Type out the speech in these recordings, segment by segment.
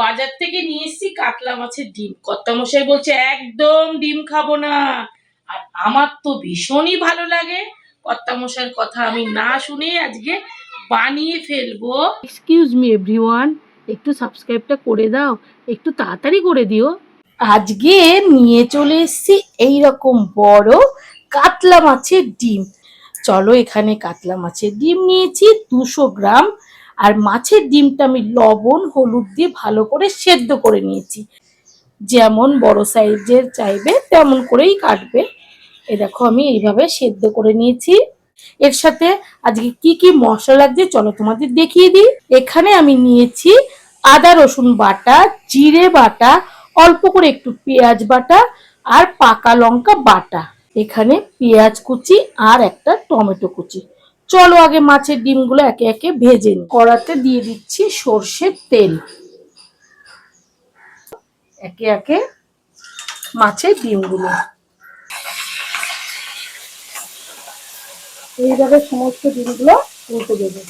বাজার থেকে নিয়ে এসেছি কাতলা মাছের ডিম। কর্তামশাই বলছে একদম ডিম খাবো না, আর আমার তো ভীষণই ভালো লাগে। কর্তামশাইয়ের কথা আমি না শুনে আজকে বানিয়ে ফেলবো। এক্সকিউজ মি এভরিওয়ান, একটু সাবস্ক্রাইবটা করে দাও, একটু তাড়াতাড়ি করে দিও। আজকে নিয়ে চলে এসেছি এইরকম বড় কাতলা মাছের ডিম। চলো, এখানে কাতলা মাছের ডিম নিয়েছি 200 গ্রাম। আর মাছের ডিমটা আমি লবণ হলুদ দিয়ে ভালো করে সেদ্ধ করে নিয়েছি। যেমন বড় সাইজের চাইবে তেমন করেই কাটবে। এ দেখো আমি এইভাবে সেদ্ধ করে নিয়েছি। এর সাথে আজকে কি কি মশলা লাগছে চলো তোমাদের দেখিয়ে দিই। এখানে আমি নিয়েছি আদা রসুন বাটা, জিরে বাটা, অল্প করে একটু পেঁয়াজ বাটা আর পাকা লঙ্কা বাটা। এখানে পেঁয়াজ কুচি আর একটা টমেটো কুচি। চলো আগে মাছের ডিমগুলো একে একে ভেজে নিই। কড়াতে দিয়ে দিচ্ছি সর্ষের তেল। একে একে মাছের ডিমগুলো এইভাবে সমস্ত ডিমগুলো উল্টে দেবো।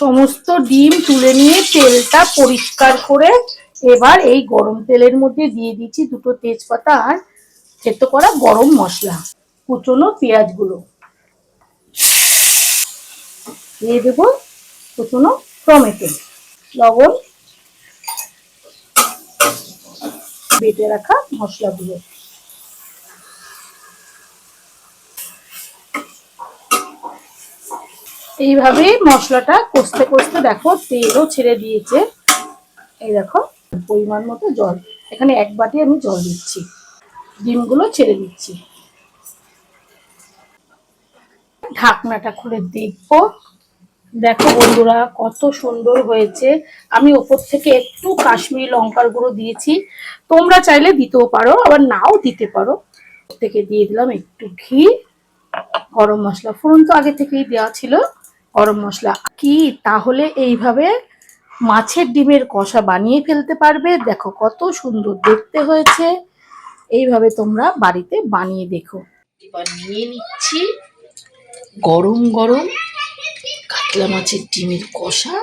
সমস্ত ডিম তুলে নিয়ে তেলটা পরিষ্কার করে এবার এই গরম তেলের মধ্যে দিয়ে দিচ্ছি দুটো তেজপাতা আর থেতো করা গরম মশলা, কুচনো পেঁয়াজগুলো দিয়ে দেবো, কুচনো টমেটো, লবণ, বেটে রাখা মশলাগুলো। এইভাবে মশলাটা কষতে কষতে দেখো তেলও ছেড়ে দিয়েছে। এই দেখো পরিমাণ মতো জল, এখানে 1 বাটি আমি জল দিচ্ছি। ডিমগুলো ছেড়ে দিচ্ছি। ঢাকনাটা খুলে দেখবো। দেখো বন্ধুরা কত সুন্দর হয়েছে। আমি ওপর থেকে একটু কাশ্মীরি লঙ্কার গুঁড়ো দিয়েছি, তোমরা চাইলে দিতেও পারো আবার নাও দিতে পারো। থেকে দিয়ে দিলাম একটু ঘি, গরম মশলা, ফোড়ন তো আগে থেকেই দেওয়া ছিল, গরম মশলা। কি তাহলে এইভাবে মাছের ডিমের কষা বানিয়ে ফেলতে পারবে। দেখো কত সুন্দর দেখতে হয়েছে। এইভাবে তোমরা বাড়িতে বানিয়ে দেখো। এবার নিয়ে নিচ্ছি গরম গরম কাতলা মাছের ডিমের কষা।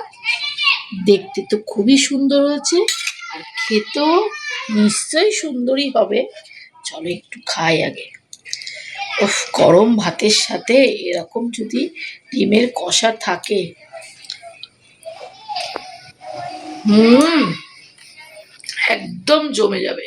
দেখতে তো খুবই সুন্দর হয়েছে আর খেতেও নিশ্চয়ই সুন্দরই হবে। চলো একটু খাই আগে। উফ, গরম ভাতের সাথে এরকম যদি ডিমের কষা থাকে, একদম জমে যাবে।